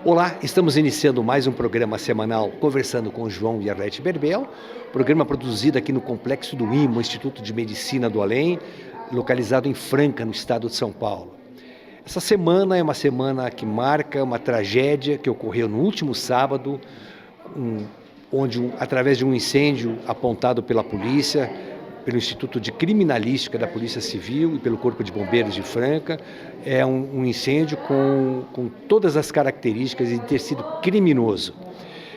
Olá, estamos iniciando mais um programa semanal Conversando com João e Arlete Berbel, programa produzido aqui no Complexo do IMA, Instituto de Medicina do Além, localizado em Franca, no estado de São Paulo. Essa semana é uma semana que marca uma tragédia que ocorreu no último sábado, onde, através de um incêndio apontado pela polícia, pelo Instituto de Criminalística da Polícia Civil e pelo Corpo de Bombeiros de Franca, é um incêndio com todas as características de ter sido criminoso.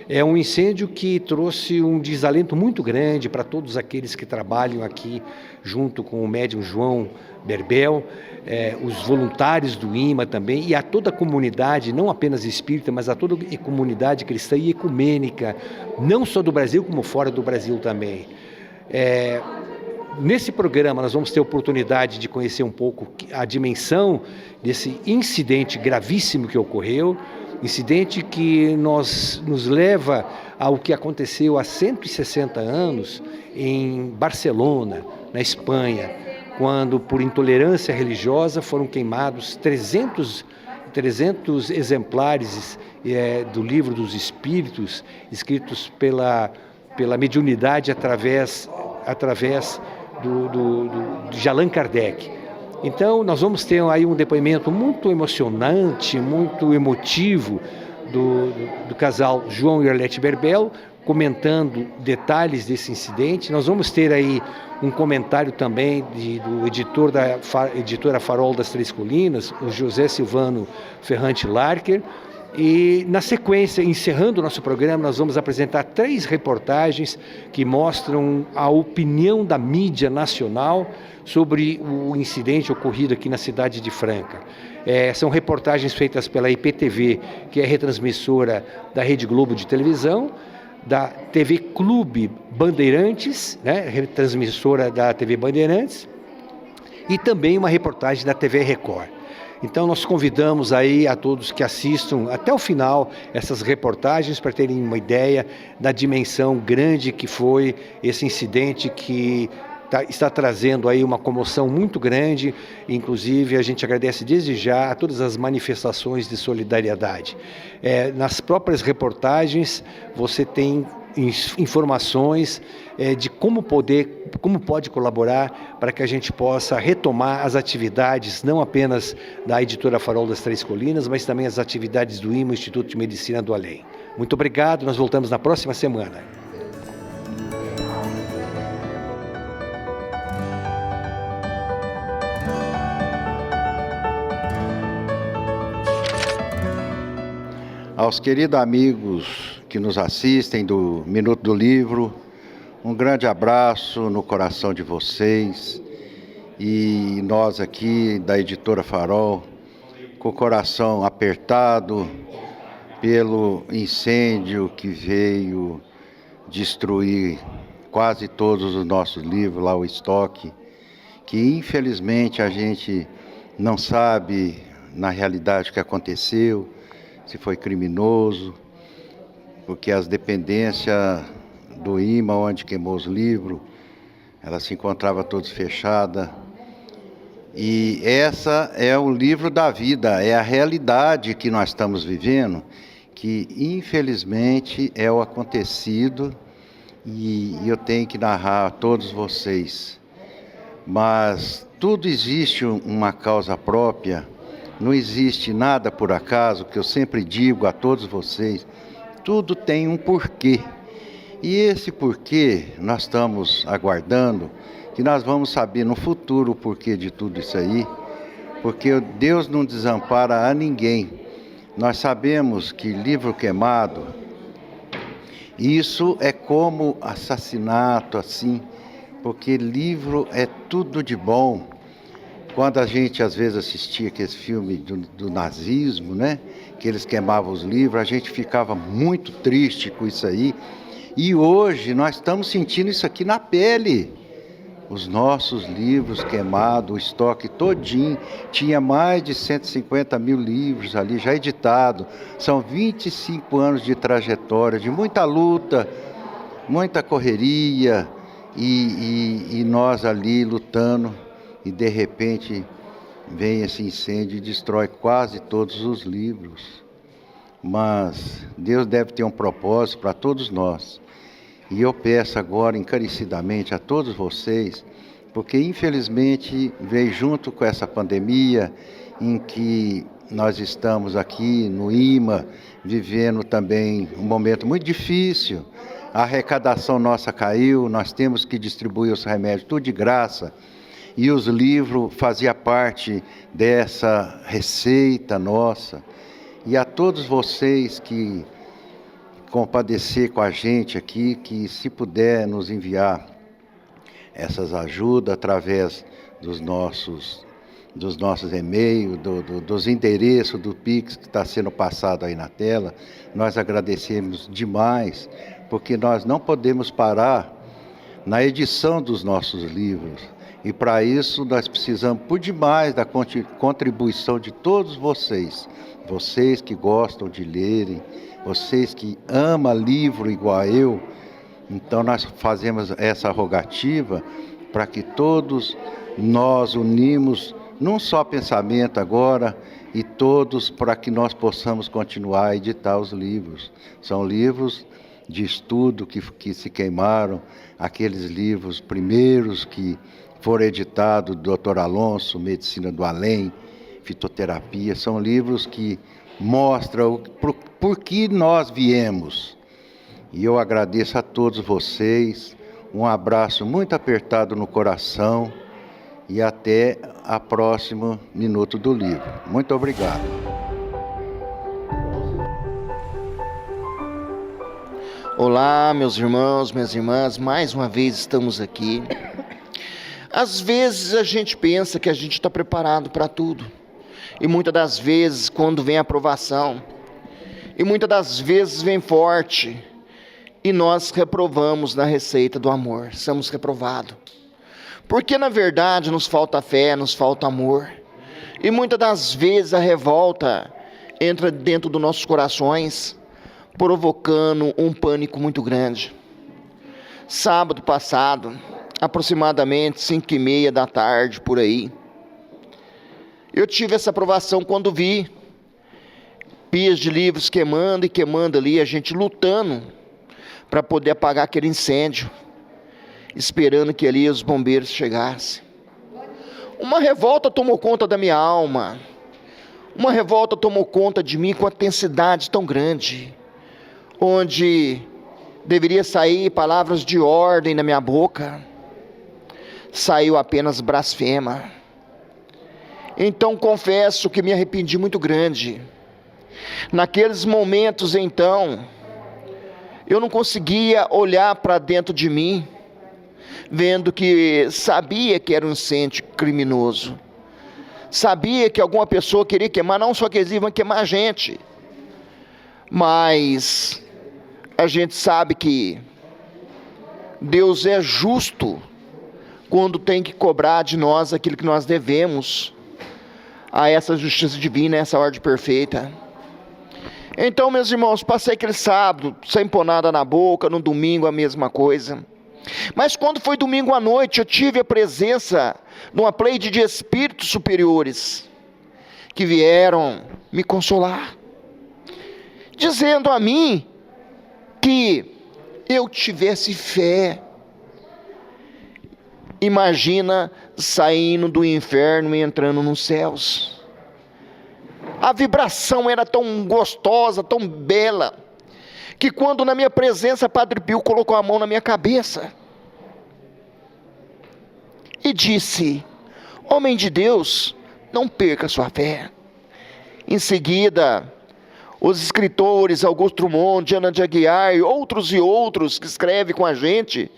É um incêndio que trouxe um desalento muito grande para todos aqueles que trabalham aqui junto com o médium João Berbel, os voluntários do IMA também, e a toda a comunidade, não apenas espírita, mas a toda a comunidade cristã e ecumênica, não só do Brasil, como fora do Brasil também. Nesse programa nós vamos ter a oportunidade de conhecer um pouco a dimensão desse incidente gravíssimo que ocorreu, incidente que nos leva ao que aconteceu há 160 anos em Barcelona, na Espanha, quando por intolerância religiosa foram queimados 300 exemplares do Livro dos Espíritos, escritos pela mediunidade através de Allan Kardec. Então, nós vamos ter aí um depoimento muito emocionante, muito emotivo do casal João e Arlete Berbel, comentando detalhes desse incidente. Nós vamos ter aí um comentário também do editor da editora Farol das Três Colinas, o José Silvano Ferrante Larker. E, na sequência, encerrando o nosso programa, nós vamos apresentar 3 reportagens que mostram a opinião da mídia nacional sobre o incidente ocorrido aqui na cidade de Franca. São reportagens feitas pela IPTV, que é retransmissora da Rede Globo de televisão, da TV Clube Bandeirantes, retransmissora da TV Bandeirantes, e também uma reportagem da TV Record. Então nós convidamos aí a todos que assistam até o final essas reportagens para terem uma ideia da dimensão grande que foi esse incidente que está trazendo aí uma comoção muito grande. Inclusive a gente agradece desde já a todas as manifestações de solidariedade. Nas próprias reportagens você tem informações de como pode colaborar para que a gente possa retomar as atividades, não apenas da editora Farol das Três Colinas, mas também as atividades do IMA, Instituto de Medicina do Além. Muito obrigado, nós voltamos na próxima semana. Aos queridos amigos que nos assistem do Minuto do Livro, um grande abraço no coração de vocês, e nós aqui da editora Farol, com o coração apertado pelo incêndio que veio destruir quase todos os nossos livros, lá o estoque, que infelizmente a gente não sabe na realidade o que aconteceu, se foi criminoso, porque as dependências do IMA, onde queimou os livros, ela se encontrava todas fechadas. E essa é o livro da vida, é a realidade que nós estamos vivendo, que infelizmente é o acontecido, e eu tenho que narrar a todos vocês. Mas tudo existe uma causa própria, não existe nada por acaso, que eu sempre digo a todos vocês, tudo tem um porquê. E esse porquê nós estamos aguardando, que nós vamos saber no futuro o porquê de tudo isso aí, porque Deus não desampara a ninguém. Nós sabemos que livro queimado, isso é como assassinato, assim, porque livro é tudo de bom. Quando a gente às vezes assistia aquele filme do nazismo, que eles queimavam os livros, a gente ficava muito triste com isso aí. E hoje nós estamos sentindo isso aqui na pele. Os nossos livros queimados, o estoque todinho, tinha mais de 150 mil livros ali já editados. São 25 anos de trajetória, de muita luta, muita correria, e nós ali lutando. E de repente vem esse incêndio e destrói quase todos os livros. mas Deus deve ter um propósito para todos nós. E eu peço agora encarecidamente a todos vocês, porque infelizmente veio junto com essa pandemia em que nós estamos aqui no IMA, vivendo também um momento muito difícil. A arrecadação nossa caiu, nós temos que distribuir os remédios tudo de graça. E os livros faziam parte dessa receita nossa. E a todos vocês que compadecer com a gente aqui, que se puder nos enviar essas ajudas através dos nossos e-mails, dos endereços do Pix que está sendo passado aí na tela, nós agradecemos demais, porque nós não podemos parar na edição dos nossos livros. E para isso nós precisamos por demais da contribuição de todos vocês que gostam de lerem, vocês que amam livro igual eu. Então nós fazemos essa rogativa para que todos nós unimos num só pensamento agora e todos para que nós possamos continuar a editar os livros. São livros de estudo que se queimaram, aqueles livros primeiros que foram editados do Dr. Alonso, Medicina do Além, Fitoterapia, são livros que mostram por que nós viemos. E eu agradeço a todos vocês, um abraço muito apertado no coração e até a próxima Minuto do Livro. Muito obrigado. Olá, meus irmãos, minhas irmãs, mais uma vez estamos aqui. Às vezes a gente pensa que a gente está preparado para tudo. E muitas das vezes, quando vem a aprovação, e muitas das vezes vem forte, e nós reprovamos na receita do amor, somos reprovados. Porque na verdade nos falta fé, nos falta amor. E muitas das vezes a revolta entra dentro dos nossos corações, provocando um pânico muito grande. Sábado passado, aproximadamente 5:30 da tarde, por aí, eu tive essa aprovação quando vi pias de livros queimando e queimando ali, a gente lutando para poder apagar aquele incêndio, esperando que ali os bombeiros chegassem. Uma revolta tomou conta da minha alma, uma revolta tomou conta de mim com uma intensidade tão grande, onde deveria sair palavras de ordem na minha boca, saiu apenas blasfema. Então confesso que me arrependi muito grande. Naqueles momentos então, eu não conseguia olhar para dentro de mim, vendo que sabia que era um incêndio criminoso, sabia que alguma pessoa queria queimar, não só que eles iam queimar a gente, mas a gente sabe que Deus é justo quando tem que cobrar de nós aquilo que nós devemos a essa justiça divina, a essa ordem perfeita. Então, meus irmãos, passei aquele sábado sem pôr nada na boca, no domingo a mesma coisa. Mas quando foi domingo à noite, eu tive a presença de uma pleide de espíritos superiores que vieram me consolar, dizendo a mim que eu tivesse fé. Imagina saindo do inferno e entrando nos céus. A vibração era tão gostosa, tão bela, que quando na minha presença Padre Pio colocou a mão na minha cabeça e disse: homem de Deus, não perca sua fé. Em seguida, os escritores Augusto Drummond, Ana de Aguiar e outros que escrevem com a gente,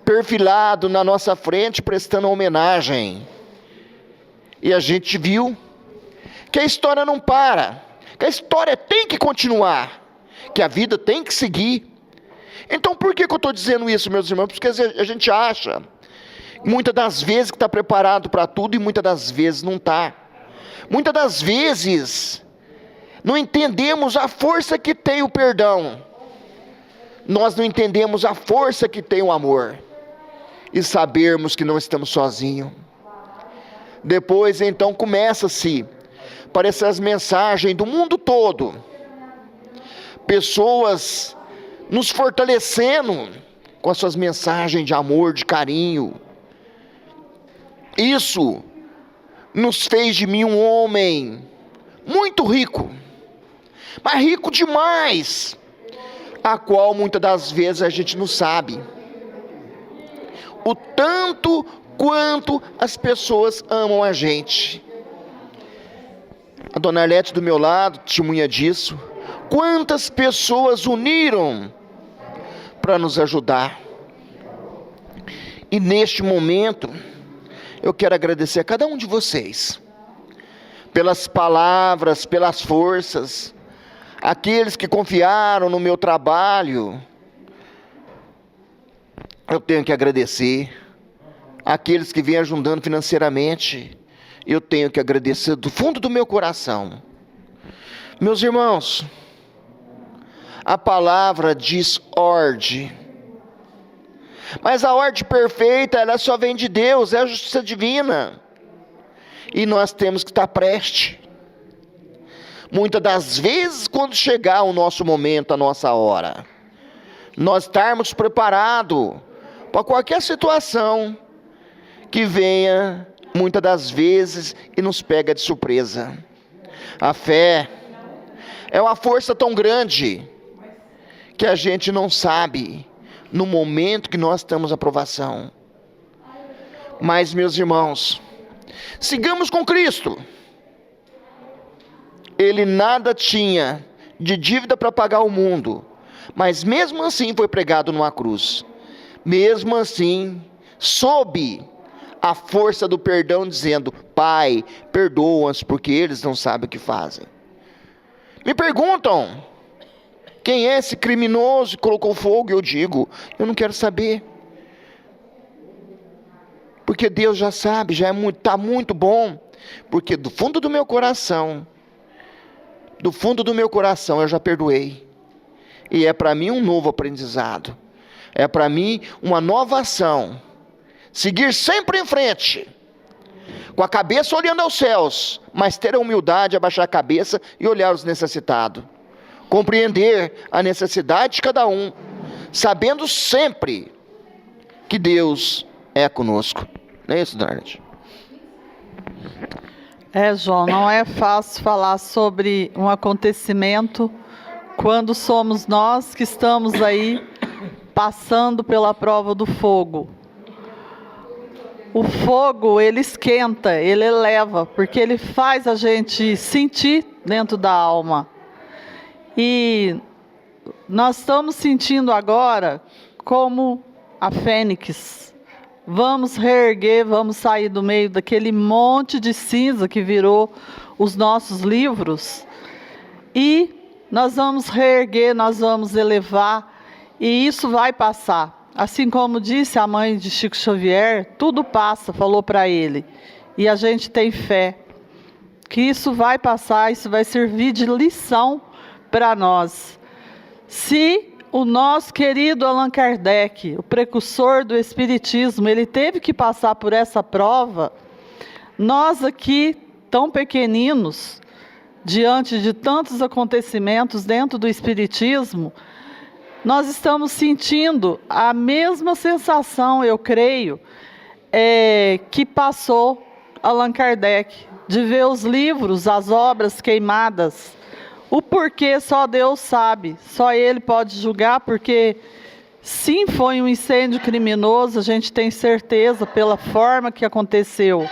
perfilado na nossa frente, prestando homenagem. E a gente viu que a história não para, que a história tem que continuar, que a vida tem que seguir. Então por que eu estou dizendo isso, meus irmãos? Porque a gente acha, muitas das vezes, que está preparado para tudo e muitas das vezes não está. Muitas das vezes não entendemos a força que tem o perdão, nós não entendemos a força que tem o amor, e sabermos que não estamos sozinhos. Depois então começa-se a aparecer as mensagens do mundo todo, pessoas nos fortalecendo com as suas mensagens de amor, de carinho. Isso nos fez de mim um homem muito rico, mas rico demais, a qual muitas das vezes a gente não sabe o tanto quanto as pessoas amam a gente. A dona Arlete do meu lado, testemunha disso. Quantas pessoas uniram para nos ajudar. E neste momento, eu quero agradecer a cada um de vocês, pelas palavras, pelas forças, aqueles que confiaram no meu trabalho. Eu tenho que agradecer. Aqueles que vêm ajudando financeiramente, eu tenho que agradecer do fundo do meu coração. Meus irmãos, a palavra diz ordem, mas a ordem perfeita, ela só vem de Deus, é a justiça divina, e nós temos que estar prestes. Muitas das vezes, quando chegar o nosso momento, a nossa hora, nós estarmos preparados para qualquer situação que venha, muitas das vezes, e nos pega de surpresa. A fé é uma força tão grande que a gente não sabe no momento que nós estamos à provação. Mas, meus irmãos, sigamos com Cristo. Ele nada tinha de dívida para pagar o mundo, mas mesmo assim foi pregado numa cruz. Mesmo assim, sob a força do perdão, dizendo: Pai, perdoa-os, porque eles não sabem o que fazem. Me perguntam, quem é esse criminoso que colocou fogo? Eu digo, eu não quero saber. Porque Deus já sabe, já está muito bom. Porque do fundo do meu coração, eu já perdoei. E é para mim um novo aprendizado. É para mim uma nova ação. Seguir sempre em frente, com a cabeça olhando aos céus, mas ter a humildade, abaixar a cabeça e olhar os necessitados. Compreender a necessidade de cada um, sabendo sempre que Deus é conosco. Não é isso, Darnet? João, não é fácil falar sobre um acontecimento quando somos nós que estamos aí passando pela prova do fogo. O fogo, ele esquenta, ele eleva, porque ele faz a gente sentir dentro da alma. E nós estamos sentindo agora como a fênix. Vamos reerguer, vamos sair do meio daquele monte de cinza que virou os nossos livros. E nós vamos reerguer, nós vamos elevar, e isso vai passar. Assim como disse a mãe de Chico Xavier, tudo passa, falou para ele. E a gente tem fé que isso vai passar, isso vai servir de lição para nós. Se o nosso querido Allan Kardec, o precursor do Espiritismo, ele teve que passar por essa prova, nós aqui, tão pequeninos, diante de tantos acontecimentos dentro do Espiritismo, nós estamos sentindo a mesma sensação, eu creio, que passou Allan Kardec, de ver os livros, as obras queimadas. O porquê só Deus sabe, só Ele pode julgar, porque sim, foi um incêndio criminoso, a gente tem certeza pela forma que aconteceu.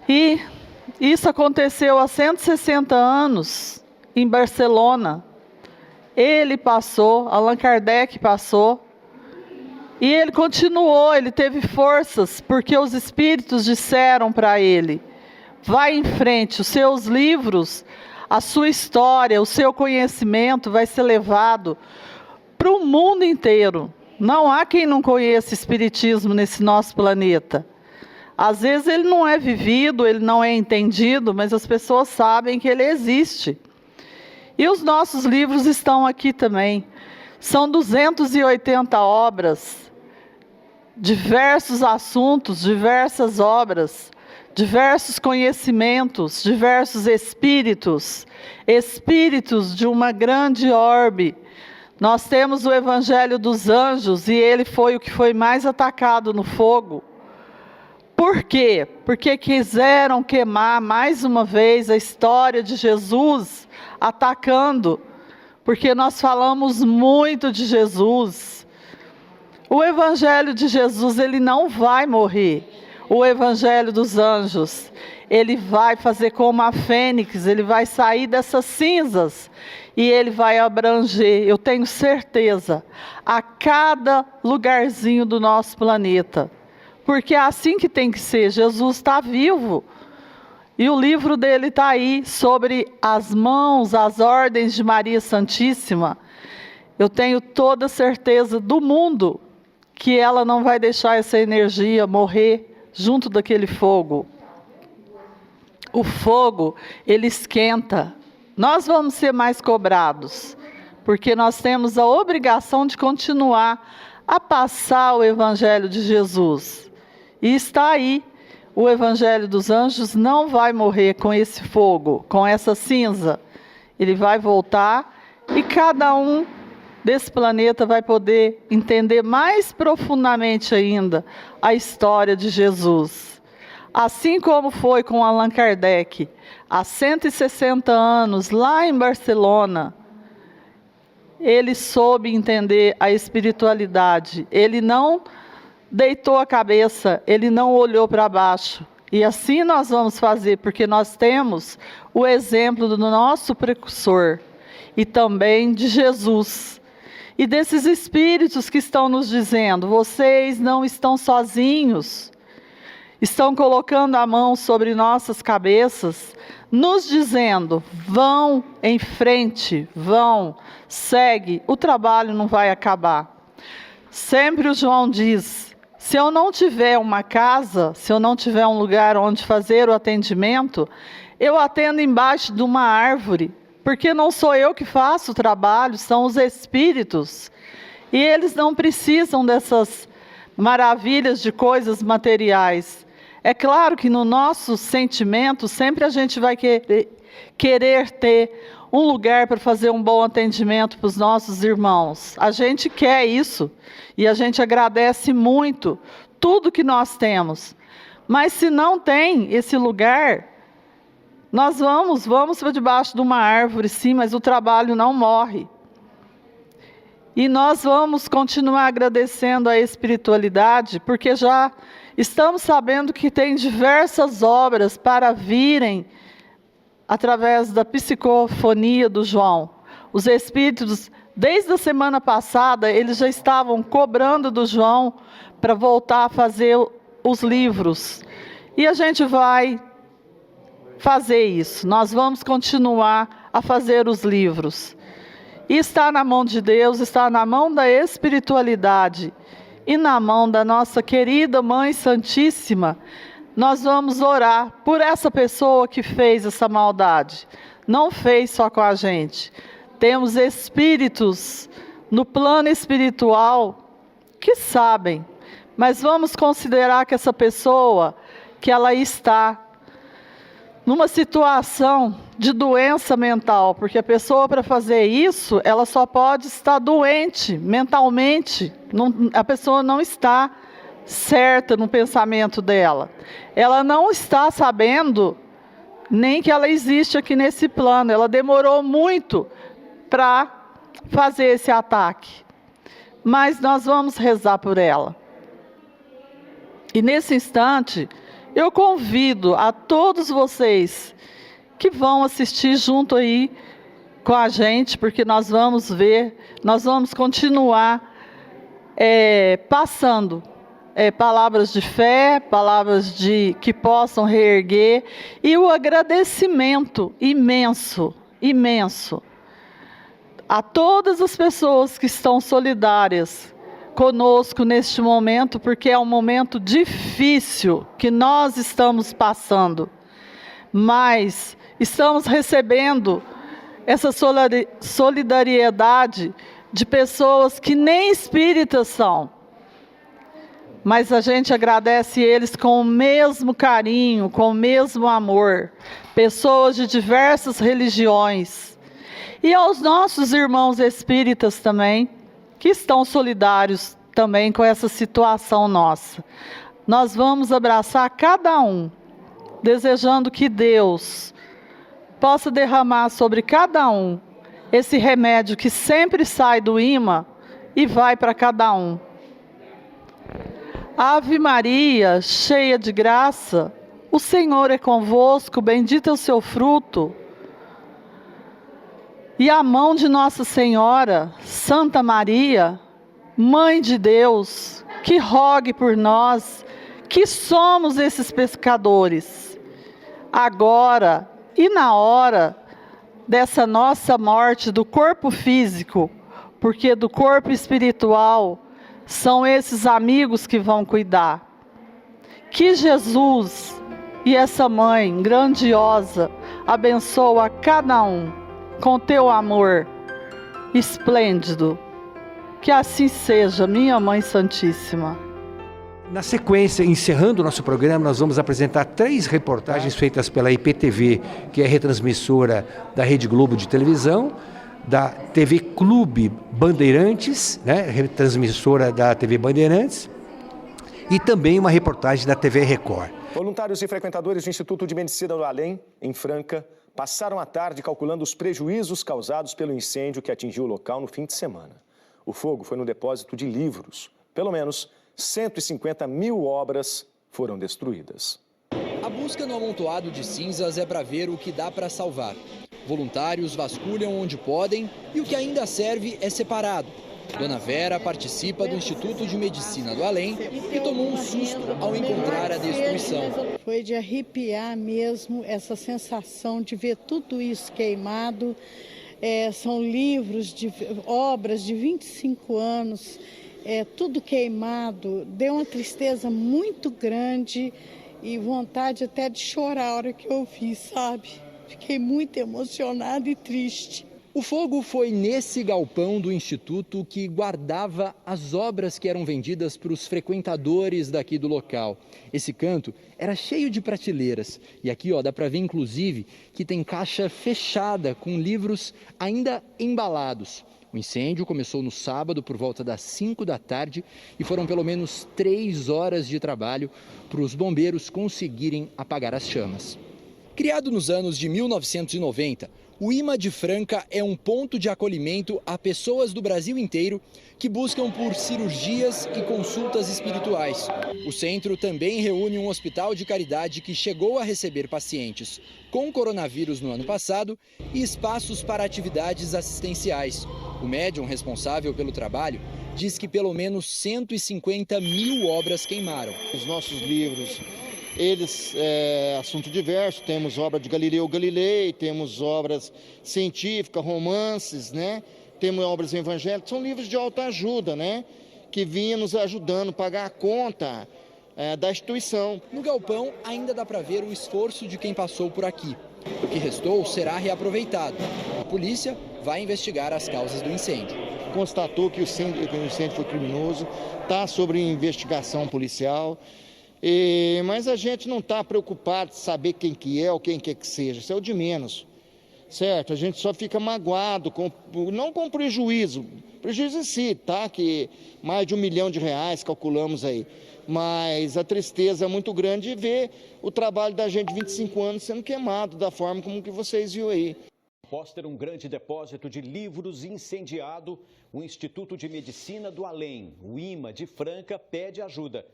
E isso aconteceu há 160 anos, em Barcelona. Ele passou, Allan Kardec passou, e ele continuou, ele teve forças, porque os espíritos disseram para ele: vai em frente, os seus livros, a sua história, o seu conhecimento vai ser levado para o mundo inteiro. Não há quem não conheça espiritismo nesse nosso planeta. Às vezes ele não é vivido, ele não é entendido, mas as pessoas sabem que ele existe. E os nossos livros estão aqui também. São 280 obras, diversos assuntos, diversas obras, diversos conhecimentos, diversos espíritos, espíritos de uma grande orbe. Nós temos o Evangelho dos Anjos, e ele foi o que foi mais atacado no fogo. Por quê? Porque quiseram queimar mais uma vez a história de Jesus atacando, porque nós falamos muito de Jesus. O Evangelho de Jesus, ele não vai morrer. O Evangelho dos Anjos, ele vai fazer como a fênix, ele vai sair dessas cinzas e ele vai abranger, eu tenho certeza, a cada lugarzinho do nosso planeta. Porque é assim que tem que ser. Jesus está vivo. E o livro dele está aí, sobre as mãos, as ordens de Maria Santíssima. Eu tenho toda certeza do mundo que ela não vai deixar essa energia morrer junto daquele fogo. O fogo, ele esquenta. Nós vamos ser mais cobrados, porque nós temos a obrigação de continuar a passar o Evangelho de Jesus. E está aí, o Evangelho dos Anjos não vai morrer com esse fogo, com essa cinza. Ele vai voltar e cada um desse planeta vai poder entender mais profundamente ainda a história de Jesus. Assim como foi com Allan Kardec, há 160 anos, lá em Barcelona, ele soube entender a espiritualidade. Ele não deitou a cabeça, ele não olhou para baixo. E assim nós vamos fazer, porque nós temos o exemplo do nosso precursor e também de Jesus. E desses espíritos que estão nos dizendo, vocês não estão sozinhos, estão colocando a mão sobre nossas cabeças, nos dizendo, vão em frente, vão, segue, o trabalho não vai acabar. Sempre o João diz, se eu não tiver uma casa, se eu não tiver um lugar onde fazer o atendimento, eu atendo embaixo de uma árvore, porque não sou eu que faço o trabalho, são os espíritos. E eles não precisam dessas maravilhas de coisas materiais. É claro que no nosso sentimento, sempre a gente vai querer ter um lugar para fazer um bom atendimento para os nossos irmãos. A gente quer isso e a gente agradece muito tudo que nós temos. Mas se não tem esse lugar, nós vamos para debaixo de uma árvore, sim, mas o trabalho não morre. E nós vamos continuar agradecendo a espiritualidade, porque já estamos sabendo que tem diversas obras para virem através da psicofonia do João. Os espíritos, desde a semana passada, eles já estavam cobrando do João para voltar a fazer os livros. E a gente vai fazer isso. Nós vamos continuar a fazer os livros. E está na mão de Deus, está na mão da espiritualidade e na mão da nossa querida Mãe Santíssima. Nós vamos orar por essa pessoa que fez essa maldade. Não fez só com a gente. Temos espíritos no plano espiritual que sabem, mas vamos considerar que essa pessoa, que ela está numa situação de doença mental, porque a pessoa, para fazer isso, ela só pode estar doente mentalmente. A pessoa não está certa no pensamento dela. Ela não está sabendo nem que ela existe aqui nesse plano. Ela demorou muito para fazer esse ataque. Mas nós vamos rezar por ela. E nesse instante, eu convido a todos vocês que vão assistir junto aí com a gente, porque nós vamos ver, nós vamos continuar passando palavras de fé, palavras que possam reerguer, e o agradecimento imenso, imenso, a todas as pessoas que estão solidárias conosco neste momento, porque é um momento difícil que nós estamos passando, mas estamos recebendo essa solidariedade de pessoas que nem espíritas são, mas a gente agradece eles com o mesmo carinho, com o mesmo amor. Pessoas de diversas religiões. E aos nossos irmãos espíritas também, que estão solidários também com essa situação nossa. Nós vamos abraçar cada um, desejando que Deus possa derramar sobre cada um esse remédio que sempre sai do imã e vai para cada um. Ave Maria, cheia de graça, o Senhor é convosco, bendito é o seu fruto. E a mão de Nossa Senhora, Santa Maria, Mãe de Deus, que rogue por nós, que somos esses pecadores, agora e na hora dessa nossa morte do corpo físico, porque do corpo espiritual são esses amigos que vão cuidar. Que Jesus e essa mãe grandiosa abençoa cada um com teu amor esplêndido. Que assim seja, minha Mãe Santíssima. Na sequência, encerrando o nosso programa, nós vamos apresentar 3 reportagens feitas pela IPTV, que é retransmissora da Rede Globo de televisão, da TV Clube Bandeirantes, né, retransmissora da TV Bandeirantes, e também uma reportagem da TV Record. Voluntários e frequentadores do Instituto de Medicina do Além, em Franca, passaram a tarde calculando os prejuízos causados pelo incêndio que atingiu o local no fim de semana. O fogo foi no depósito de livros. Pelo menos 150 mil obras foram destruídas. A busca no amontoado de cinzas é para ver o que dá para salvar. Voluntários vasculham onde podem e o que ainda serve é separado. Dona Vera participa do Instituto de Medicina do Além e tomou um susto ao encontrar a destruição. Foi de arrepiar mesmo essa sensação de ver tudo isso queimado. São livros, obras de 25 anos, tudo queimado. Deu uma tristeza muito grande e vontade até de chorar a hora que eu vi, sabe? Fiquei muito emocionada e triste. O fogo foi nesse galpão do Instituto que guardava as obras que eram vendidas para os frequentadores daqui do local. Esse canto era cheio de prateleiras. E aqui dá para ver, inclusive, que tem caixa fechada com livros ainda embalados. O incêndio começou no sábado por volta das 5 da tarde e foram pelo menos 3 horas de trabalho para os bombeiros conseguirem apagar as chamas. Criado nos anos de 1990, o IMA de Franca é um ponto de acolhimento a pessoas do Brasil inteiro que buscam por cirurgias e consultas espirituais. O centro também reúne um hospital de caridade que chegou a receber pacientes com coronavírus no ano passado e espaços para atividades assistenciais. O médium responsável pelo trabalho diz que pelo menos 150 mil obras queimaram. Os nossos livros, eles, assunto diverso, temos obra de Galileu Galilei, temos obras científicas, romances, né? Temos obras evangélicas, são livros de autoajuda, né? Que vinham nos ajudando a pagar a conta da instituição. No galpão ainda dá para ver o esforço de quem passou por aqui. O que restou será reaproveitado. A polícia vai investigar as causas do incêndio. Constatou que o incêndio foi criminoso, está sob investigação policial. Mas a gente não está preocupado de saber quem que é ou quem quer que seja, isso é o de menos, certo? A gente só fica magoado, não com prejuízo em si, tá? Que mais de R$1 milhão calculamos aí, mas a tristeza é muito grande de ver o trabalho da gente de 25 anos sendo queimado da forma como que vocês viram aí. Após ter um grande depósito de livros incendiado, o Instituto de Medicina do Além, o IMA de Franca, pede ajuda.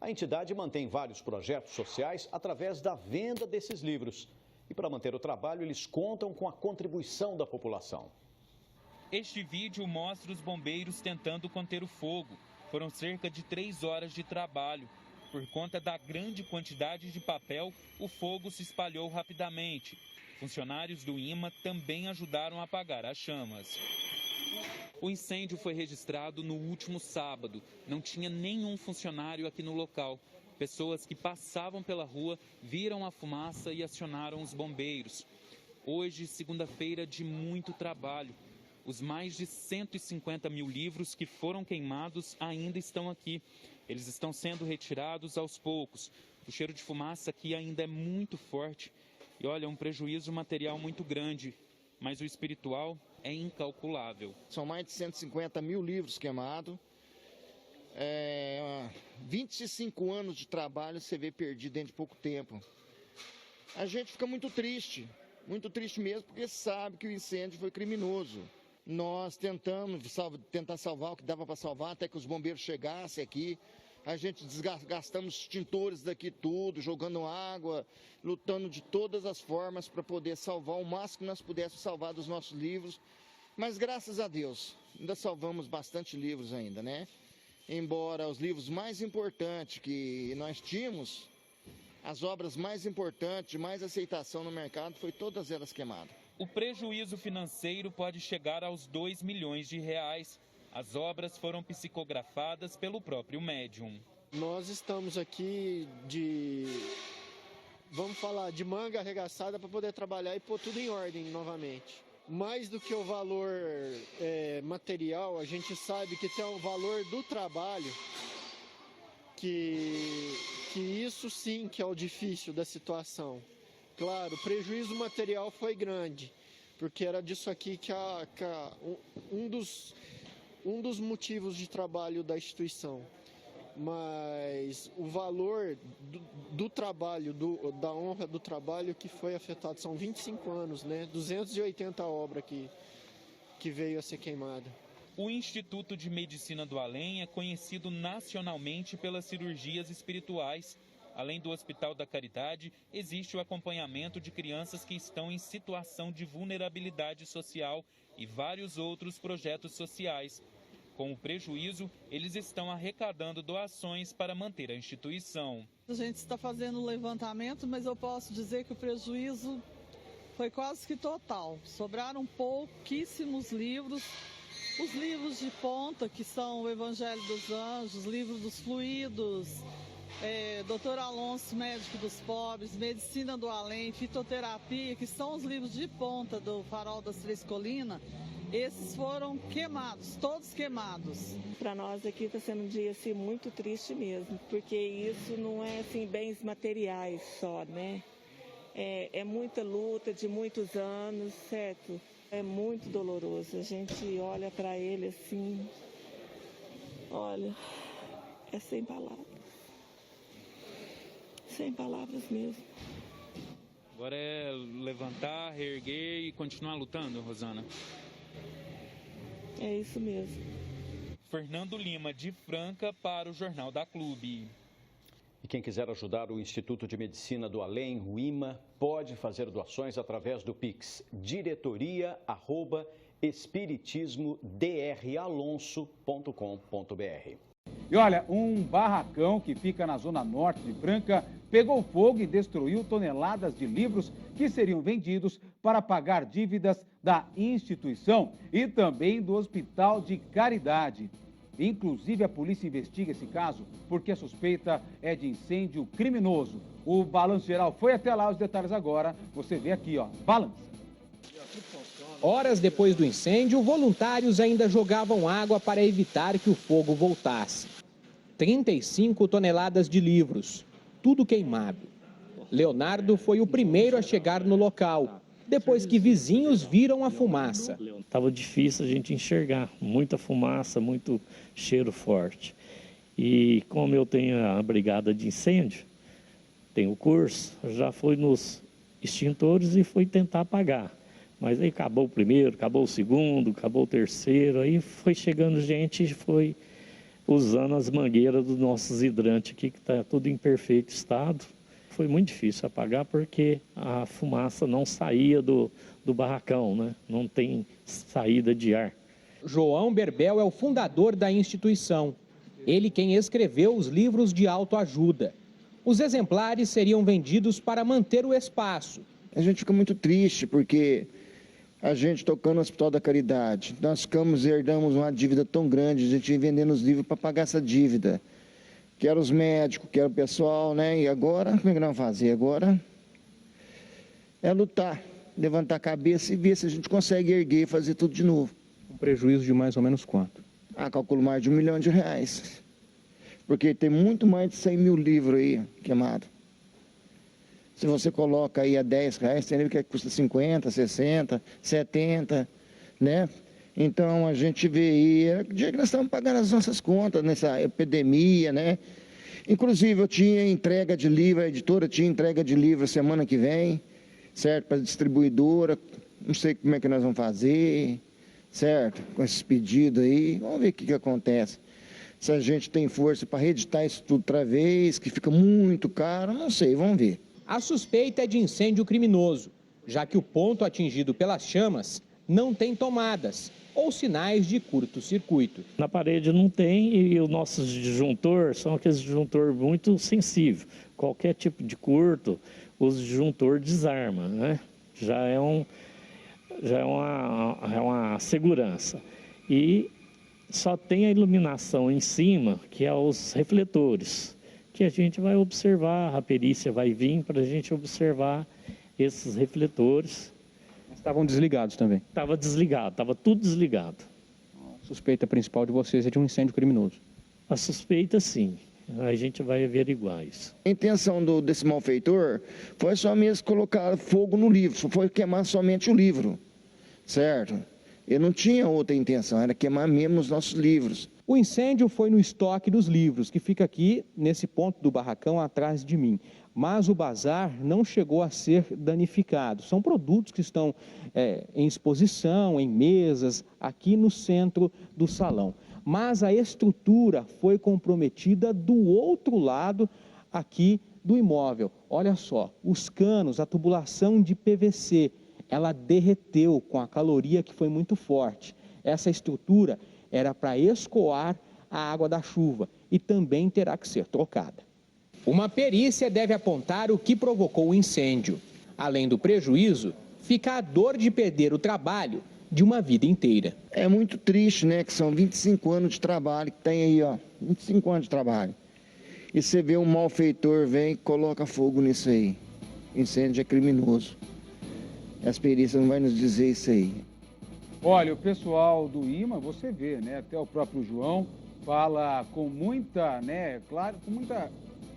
A entidade mantém vários projetos sociais através da venda desses livros. E para manter o trabalho, eles contam com a contribuição da população. Este vídeo mostra os bombeiros tentando conter o fogo. Foram cerca de 3 horas de trabalho. Por conta da grande quantidade de papel, o fogo se espalhou rapidamente. Funcionários do IMA também ajudaram a apagar as chamas. O incêndio foi registrado no último sábado. Não tinha nenhum funcionário aqui no local. Pessoas que passavam pela rua viram a fumaça e acionaram os bombeiros. Hoje, segunda-feira de muito trabalho. Os mais de 150 mil livros que foram queimados ainda estão aqui. Eles estão sendo retirados aos poucos. O cheiro de fumaça aqui ainda é muito forte. E olha, é um prejuízo material muito grande, mas o espiritual é incalculável. São mais de 150 mil livros queimados. 25 anos de trabalho você vê perdido dentro de pouco tempo. A gente fica muito triste mesmo, porque sabe que o incêndio foi criminoso. Nós tentamos salvar o que dava para salvar, até que os bombeiros chegassem aqui. A gente desgastamos extintores daqui tudo, jogando água, lutando de todas as formas para poder salvar o máximo que nós pudéssemos salvar dos nossos livros. Mas graças a Deus, ainda salvamos bastante livros ainda, né? Embora os livros mais importantes que nós tínhamos, as obras mais importantes, de mais aceitação no mercado, foi todas elas queimadas. O prejuízo financeiro pode chegar aos 2 milhões de reais. As obras foram psicografadas pelo próprio médium. Nós estamos aqui vamos falar, de manga arregaçada para poder trabalhar e pôr tudo em ordem novamente. Mais do que o valor material, a gente sabe que tem o valor do trabalho, que isso sim que é o difícil da situação. Claro, o prejuízo material foi grande, porque era disso aqui que um dos motivos de trabalho da instituição. Mas o valor do trabalho, da honra do trabalho que foi afetado, são 25 anos, né? 280 obras que veio a ser queimada. O Instituto de Medicina do Além é conhecido nacionalmente pelas cirurgias espirituais. Além do Hospital da Caridade, existe o acompanhamento de crianças que estão em situação de vulnerabilidade social e vários outros projetos sociais. Com o prejuízo, eles estão arrecadando doações para manter a instituição. A gente está fazendo um levantamento, mas eu posso dizer que o prejuízo foi quase que total. Sobraram pouquíssimos livros. Os livros de ponta, que são o Evangelho dos Anjos, livros dos Fluidos, Dr. Alonso, Médico dos Pobres, Medicina do Além, Fitoterapia, que são os livros de ponta do Farol das Três Colinas, esses foram queimados, todos queimados. Para nós aqui está sendo um dia assim, muito triste mesmo, porque isso não é assim, bens materiais só, né? É muita luta de muitos anos, certo? É muito doloroso. A gente olha para ele assim, olha, é sem palavras. Sem palavras mesmo. Agora é levantar, reerguer e continuar lutando, Rosana? É isso mesmo. Fernando Lima, de Franca, para o Jornal da Clube. E quem quiser ajudar o Instituto de Medicina do Além, o IMA, pode fazer doações através do Pix diretoria@espiritismodralonso.com.br. E olha, um barracão que fica na zona norte de Franca pegou fogo e destruiu toneladas de livros que seriam vendidos para pagar dívidas da instituição e também do Hospital de Caridade. Inclusive, a polícia investiga esse caso porque a suspeita é de incêndio criminoso. O Balanço Geral foi até lá, os detalhes agora, você vê aqui, ó, balança. Horas depois do incêndio, voluntários ainda jogavam água para evitar que o fogo voltasse. 35 toneladas de livros, tudo queimado. Leonardo foi o primeiro a chegar no local, depois que vizinhos viram a fumaça. Estava difícil a gente enxergar, muita fumaça, muito cheiro forte. E como eu tenho a brigada de incêndio, tenho o curso, já fui nos extintores e fui tentar apagar. Mas aí acabou o primeiro, acabou o segundo, acabou o terceiro, aí foi chegando gente e foi usando as mangueiras dos nossos hidrantes aqui, que está tudo em perfeito estado. Foi muito difícil apagar porque a fumaça não saía do barracão, né? Não tem saída de ar. João Berbel é o fundador da instituição. Ele quem escreveu os livros de autoajuda. Os exemplares seriam vendidos para manter o espaço. A gente fica muito triste porque a gente tocando no Hospital da Caridade, nós herdamos uma dívida tão grande, a gente ia vendendo os livros para pagar essa dívida. Que eram os médicos, que era o pessoal, né? E agora, como é que nós vamos fazer? Agora é lutar, levantar a cabeça e ver se a gente consegue erguer e fazer tudo de novo. Um prejuízo de mais ou menos quanto? Calculo mais de R$1 milhão. porque tem muito mais de 100 mil livros aí queimados. Se você coloca aí a R$10, tem livro que custa 50, 60, 70, né? Então a gente vê aí, é o dia que nós estamos pagando as nossas contas nessa epidemia, né? Inclusive eu tinha entrega de livro, a editora tinha entrega de livro semana que vem, certo? Para a distribuidora, não sei como é que nós vamos fazer, certo? Com esses pedidos aí, vamos ver o que acontece. Se a gente tem força para reeditar isso tudo outra vez, que fica muito caro, não sei, vamos ver. A suspeita é de incêndio criminoso, já que o ponto atingido pelas chamas não tem tomadas ou sinais de curto-circuito. Na parede não tem e os nossos disjuntores são aqueles disjuntores muito sensíveis. Qualquer tipo de curto, o disjuntor desarma, né? Já é uma segurança. E só tem a iluminação em cima, que é os refletores, que a gente vai observar, a perícia vai vir para a gente observar esses refletores. Estavam desligados também? Estava desligado, estava tudo desligado. A suspeita principal de vocês é de um incêndio criminoso? A suspeita, sim. A gente vai averiguar isso. A intenção desse malfeitor foi só mesmo colocar fogo no livro, foi queimar somente o livro, certo? Ele não tinha outra intenção, era queimar mesmo os nossos livros. O incêndio foi no estoque dos livros, que fica aqui nesse ponto do barracão atrás de mim. Mas o bazar não chegou a ser danificado. São produtos que estão em exposição, em mesas, aqui no centro do salão. Mas a estrutura foi comprometida do outro lado aqui do imóvel. Olha só, os canos, a tubulação de PVC, ela derreteu com a caloria que foi muito forte. Essa estrutura era para escoar a água da chuva e também terá que ser trocada. Uma perícia deve apontar o que provocou o incêndio. Além do prejuízo, fica a dor de perder o trabalho de uma vida inteira. É muito triste, né, que são 25 anos de trabalho que tem aí, ó, 25 anos de trabalho. E você vê um malfeitor vem e coloca fogo nisso aí. Incêndio é criminoso. As perícias não vão nos dizer isso aí. Olha, o pessoal do IMA, você vê, né, até o próprio João fala com muita, né, claro, com muita...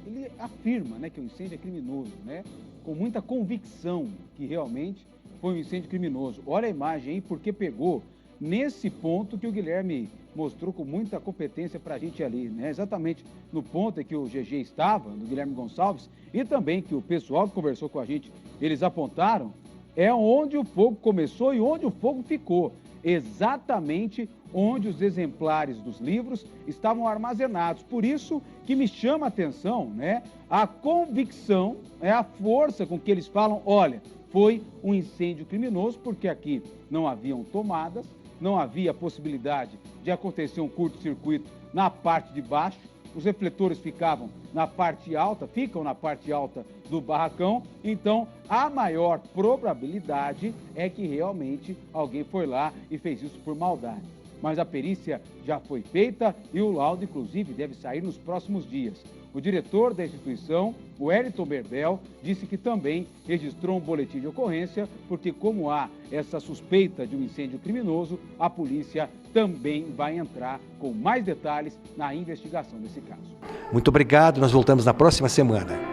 Ele afirma, né, que o incêndio é criminoso, né, com muita convicção que realmente foi um incêndio criminoso. Olha a imagem aí, porque pegou nesse ponto que o Guilherme mostrou com muita competência para a gente ali, né, exatamente no ponto em que o GG estava, do Guilherme Gonçalves, e também que o pessoal que conversou com a gente, eles apontaram, é onde o fogo começou e onde o fogo ficou. Exatamente onde os exemplares dos livros estavam armazenados. Por isso que me chama a atenção, né, a convicção, a força com que eles falam, olha, foi um incêndio criminoso, porque aqui não haviam tomadas, não havia possibilidade de acontecer um curto-circuito na parte de baixo, os refletores ficam na parte alta do barracão, então a maior probabilidade é que realmente alguém foi lá e fez isso por maldade. Mas a perícia já foi feita e o laudo, inclusive, deve sair nos próximos dias. O diretor da instituição, o Wellington Berbel, disse que também registrou um boletim de ocorrência, porque como há essa suspeita de um incêndio criminoso, a polícia também vai entrar com mais detalhes na investigação desse caso. Muito obrigado, nós voltamos na próxima semana.